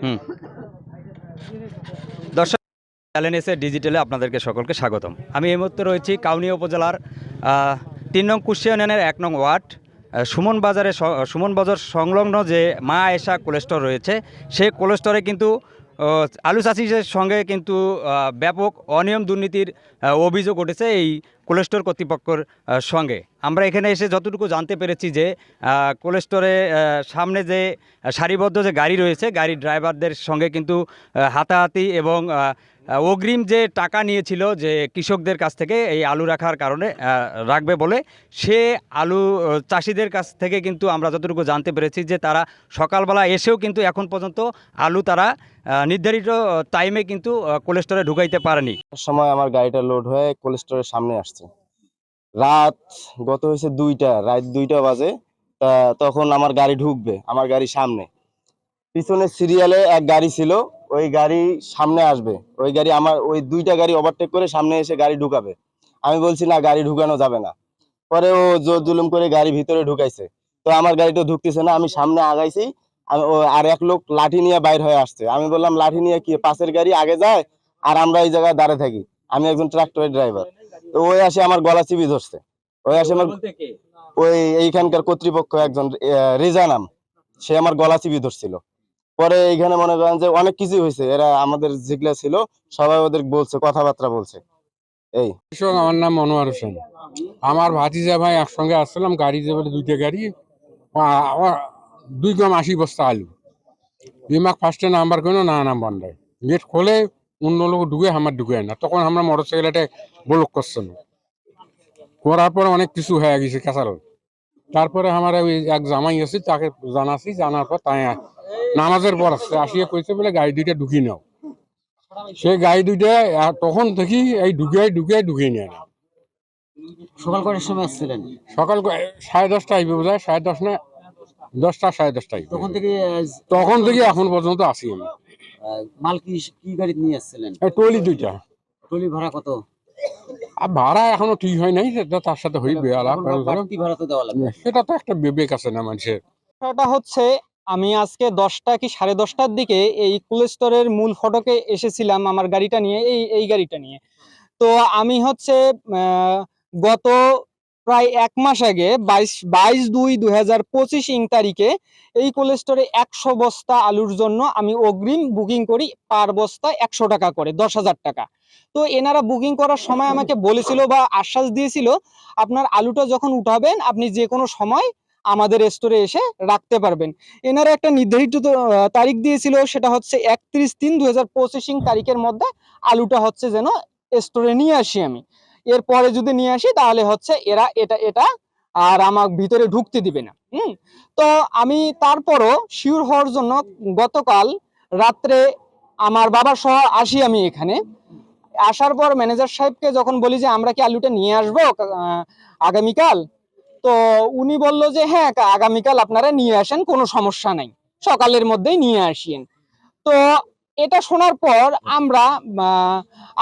হুম। দর্শক, চ্যালেঞ্জে ডিজিটালে আপনাদেরকে সকলকে স্বাগতম। আমি এই মুহূর্তে রয়েছি কাউনিয়া উপজেলার ৩ নং কুষ্টিয়া ইউনিয়নের ১ নং ওয়ার্ড সুমন সুমন বাজার সংলগ্ন যে মা আয়েশা কোল্ড স্টোর রয়েছে, সেই কোল্ড স্টোরে কিন্তু আলু চাষিদের সঙ্গে কিন্তু ব্যাপক অনিয়ম দুর্নীতির অভিযোগ উঠেছে এই কোল্ড স্টোর কর্তৃপক্ষের সঙ্গে। আমরা এখানে এসে যতটুকু জানতে পেরেছি যে কোল্ড স্টোরে সামনে যে সারিবদ্ধ যে গাড়ি রয়েছে, গাড়ির ড্রাইভারদের সঙ্গে কিন্তু হাতাহাতি এবং অগ্রিম যে টাকা নিয়েছিল যে কৃষকদের কাছ থেকে এই আলু রাখার কারণে রাখবে বলে, সে আলু চাষিদের কাছ থেকে কিন্তু আমরা যতটুকু জানতে পেরেছি যে তারা সকালবেলা এসেও কিন্তু এখন পর্যন্ত আলু তারা নির্ধারিত টাইমে কিন্তু কোল্ড স্টোরে ঢুকাইতে পারেনি। সময় আমার গাড়িটা লোড হয়ে কোল্ড স্টোরের সামনে আসছে। রাত গত হয়েছে রাত 2টা বাজে। তখন আমার গাড়ি ঢুকবে, আমার গাড়ি সামনে, পিছনে সিরিয়ালে এক গাড়ি ছিল, ওই গাড়ি সামনে আসবে, ওই গাড়ি আমার ওই 2টা গাড়ি ওভারটেক করে সামনে এসে গাড়ি ঢুকাবে। আমি বলছি না, গাড়ি ঢুকানো যাবে না। পরে ও জোর জুলুম করে গাড়ি ভিতরে ঢুকাইছে। তো আমার গাড়িটা ঢুকতেছে না, আমি সামনে আগাইছি। আর এক লোক লাঠি নিয়ে বাইর হয়ে আসছে। আমি বললাম, লাঠি নিয়ে কি, পাশের গাড়ি আগে যায় আর আমরা এই জায়গায় দাঁড়িয়ে থাকি। আমি একজন ট্রাক্টরের ড্রাইভার। তো ওই আসে আমার গলা চিবি ধরছে। ওই আসে আমার ওই এইখানকার কর্তৃপক্ষ একজন রেজা নাম, সে আমার গলা চিবি ধরছিল। পরে এইখানে মনে করেন যে অনেক কিছু হয়েছে, এরা আমাদের যেগুলা ছিল সবাই ওদের বলছে, কথাবার্তা বলছে। এই আমার নাম মনোয়ার হোসেন। আমার ভাতিজা ভাই একসঙ্গে আসছিলাম, গাড়ি যে বলে 2টা গাড়ি, 2 গ্রাম 80 বস্তা আলু। বিমাক ফার্স্টে নাম্বার কেন না নাম্বার নাই, গেট খোলে অন্য লোক ঢুকে, আমার ঢুকে না। তখন আমরা মোটর সাইকেলটা ব্লক করছিল, করার পরে অনেক কিছু হয়ে গেছে কেঁচাল। তারপরে আমার ওই এক জামাই আছে, তাকে জানাছি, জানার পর তাই নামাজের পর আসছে, আসিয়ে কইছে বলে গাড়ি 2টা ঢুকিয়ে নাও। সে গাড়ি 2টা তখন থেকে এই ঢুকিয়ে নেয় না। সকাল কটার সময় আসছিলেন? সকাল 10:30 আইবে, বোঝায় 10:30 না 10টা 10:30 তখন থেকে এখন পর্যন্ত আসি আমি। মাল কি কি গাড়ি নিয়ে আসছিলেন? টলি 2টা। টলি ভাড়া কত? আর ভাড়া এখনো ঠিক হয় নাই, সেটা তার সাথে হইবে আলাপ। বাড়তি ভাড়া তো দেওয়া লাগবে। সেটা তো একটা বিবেক আছে না মানুষের। ঘটনাটা হচ্ছে, আমি আজকে 10টা কি 10:30টার দিকে এই কোল্ড স্টোরের মূল ফটকে এসেছিলাম আমার গাড়িটা নিয়ে, এই গাড়িটা নিয়ে। তো আমি হচ্ছে গত প্রায় 1 মাস আগে 22/2/2025 ইং তারিখে এই কোল্ড স্টোরে 100 বস্তা আলুর জন্য আমি অগ্রিম বুকিং করি, পার বস্তা 100 টাকা করে, 10,000 টাকা। তো এনারা বুকিং করার সময় আমাকে বলেছিল বা আশ্বাস দিয়েছিল, আপনার আলুটা যখন উঠাবেন আপনি যে কোনো সময় আমাদের স্টোরে এসে রাখতে পারবেন। এনারা একটা নির্ধারিত তারিখ দিয়েছিল, সেটা হচ্ছে 31/3/2025 তারিখের মধ্যে আলুটা হচ্ছে যেন স্টোরে নিয়ে আসি আমি। এরপরে যদি নিয়ে আসি তাহলে হচ্ছে এরা এটা আর আমার ভিতরে ঢুকতে দিবে না। তো আমি তারপরও শিওর হওয়ার জন্য গতকাল রাত্রে আমার বাবা সহ আসি আমি এখানে। আসার পর ম্যানেজার সাহেবকে যখন বলি যে আমরা কি আলুটা নিয়ে আসবো আগামীকাল, তো উনি বলল যে হ্যাঁ, আগামীকাল আপনারা নিয়ে আসেন, কোনো সমস্যা নাই, সকালের মধ্যেই নিয়ে আসেন। তো এটা শোনার পর আমরা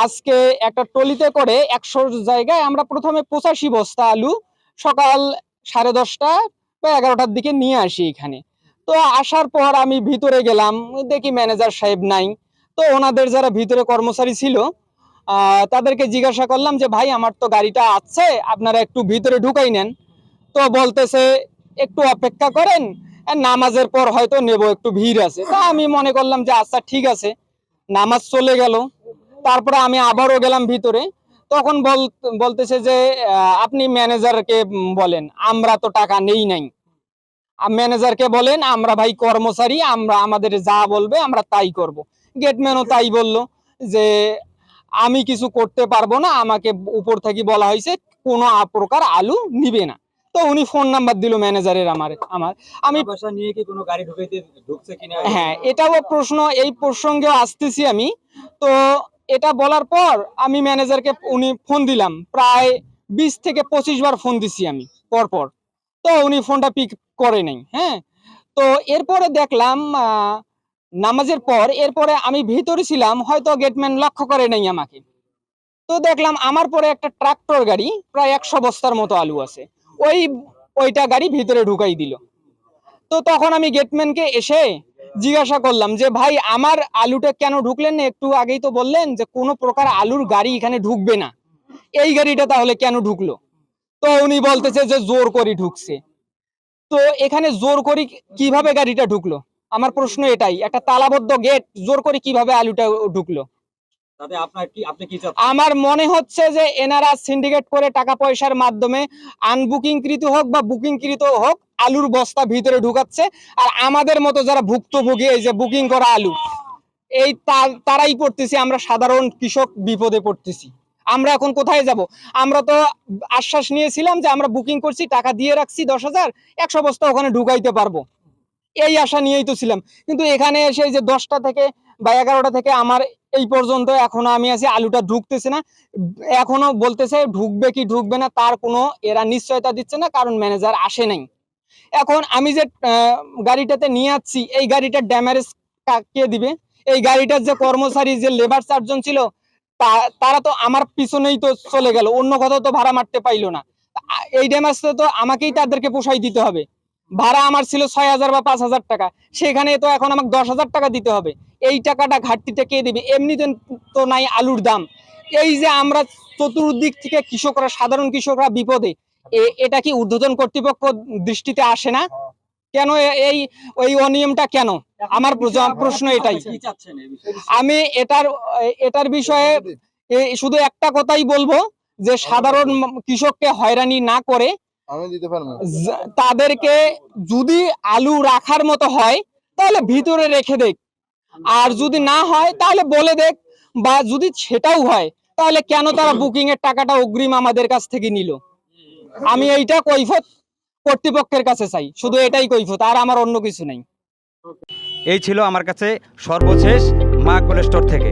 আজকে একটা ট্রলিতে করে 100 জায়গায় আমরা প্রথমে 85 বস্তা আলু সকাল 10:30 বা 11টার দিকে নিয়ে আসি এখানে। তো আসার পর আমি ভিতরে গেলাম, দেখি ম্যানেজার সাহেব নাই। তো ওনাদের যারা ভিতরে কর্মচারী ছিল তাদেরকে জিজ্ঞাসা করলাম যে ভাই, আমার তো গাড়িটা আছে, আপনারা একটু ভিতরে ঢুকাই নেন। তো বলতেছে একটু অপেক্ষা করেন, নামাজের পর হয়তো নেব, একটু ভিড় আছে। তা আমি মনে করলাম যে আচ্ছা ঠিক আছে। নামাজ চলে গেল, তারপরে আমি আবারও গেলাম ভিতরে। তখন বলতেছে যে আপনি ম্যানেজারকে বলেন, আমরা তো টাকা নেই নাই। ম্যানেজারকে বলেন, আমরা ভাই কর্মচারী, আমরা আমাদের যা বলবে আমরা তাই করব। গেটম্যানও তাই বলল যে আমি কিছু করতে পারবো না, আমাকে উপর থেকে বলা হয়েছে কোনো প্রকার আলু নিবে না। তো উনি ফোন নাম্বার দিল ম্যানেজারের আমার। আমি বাসা নিয়ে কি কোনো গাড়ি ঢুকছে কিনা, হ্যাঁ, এটাও প্রশ্ন, এই প্রসঙ্গে আসতেছি আমি। তো এটা বলার পর আমি ম্যানেজারকে উনি ফোন দিলাম, প্রায় 20 থেকে 25 বার ফোন দিছি আমি পরপর। তো উনি ফোনটা পিক করে নাই। হ্যাঁ, তো এরপরে দেখলাম নামাজের পর এরপরে আমি ভিতরে ছিলাম, হয়তো গেটম্যান লক্ষ্য করে নাই আমাকে। তো দেখলাম আমার পরে একটা ট্রাক্টর গাড়ি, প্রায় 100 বস্তার মতো আলু আছে, ওইটা গাড়ি ভিতরে ঢুকাই দিল। তো তখন আমি গেটম্যানকে এসে জিজ্ঞাসা করলাম যে ভাই আমার আলুটা কেন ঢুকলেন না, একটু আগেই তো বললেন যে কোনো প্রকার আলুর গাড়ি এখানে ঢুকবে না, এই গাড়িটা তাহলে কেন ঢুকলো? তো উনি বলতেছে যে জোর করে ঢুকছে। তো এখানে জোর করে কিভাবে গাড়িটা ঢুকলো? আমার প্রশ্ন এটাই, একটা তালাবদ্ধ গেট জোর করে কিভাবে আলুটা ঢুকলো? তাতে আপনি কি আমার মনে হচ্ছে যে এনারা সিন্ডিকেট করে টাকা পয়সার মাধ্যমে আনবুকিংকৃত হোক বা বুকিংকৃত হোক আলুর বস্তা ভিতরে ঢুকাচ্ছে, আর আমাদের মতো যারা ভুক্তভোগী এই যে বুকিং করা আলু, এই তারাই পড়তেছি, আমরা সাধারণ কৃষক বিপদে পড়তেছি। আমরা এখন কোথায় যাব? আমরা তো আশ্বাস নিয়েছিলাম যে আমরা বুকিং করছি, টাকা দিয়ে রাখছি 10,000, 100 বস্তা ওখানে ঢুকাইতে পারবো, এই আশা নিয়েই তো ছিলাম। কিন্তু এখানে এসে যে 10টা থেকে বা 11টা থেকে আমার এই পর্যন্ত এখনো আমি আছি, আলুটা ঢুকতেছে না। এখনো বলতেছে ঢুকবে কি ঢুকবে না তার কোনো এরা নিশ্চয়তা দিচ্ছে না, কারণ ম্যানেজার আসে নাই। এখন আমি যে গাড়িটাতে নিয়ে যাচ্ছি, এই গাড়িটার ড্যামেজ কে দিবে? এই গাড়িটার যে কর্মচারী, যে লেবার চারজন ছিল, তারা তো আমার পিছনেই তো চলে গেল, অন্য কোথাও তো ভাড়া মারতে পাইলো না। এই ড্যামেজটা তো আমাকেই তাদেরকে পোষাই দিতে হবে। ভাড়া আমার ছিল 6,000 বা 5,000 টাকা, সেখানে তো এখন আমাকে 10,000 টাকা দিতে হবে। এই টাকাটা ঘাটতিটা কে দিবে? এমনিতে তো নাই আলুর দাম। এই যে আমরা চতুর্দিক থেকে কৃষকরা, সাধারণ কৃষকরা বিপদে, এটা কি ঊর্ধ্বতন কর্তৃপক্ষ দৃষ্টিতে আসে না? কেন এই ওই অনিয়মটা কেন? আমার প্রশ্ন এটাই। কি চাচ্ছেন এই বিষয়ে? আমি এটার বিষয়ে শুধু একটা কথাই বলবো, যে সাধারণ কৃষককে হয়রানি না করে তাদেরকে যদি আলু রাখার মতো হয় তাহলে ভিতরে রেখে দেখ, আর যদি না হয় তাহলে বলে দেখ, বা যদি সেটাও হয় তাহলে কেন তারা বুকিং এর টাকাটা অগ্রিম আমাদের কাছ থেকে নিল? আমি এইটা কৈফত কর্তৃপক্ষের কাছে চাই, শুধু এটাই কৈফত, আর আমার অন্য কিছু নাই। এই ছিল আমার কাছে সর্বশেষ মা কোল্ড স্টোর থেকে।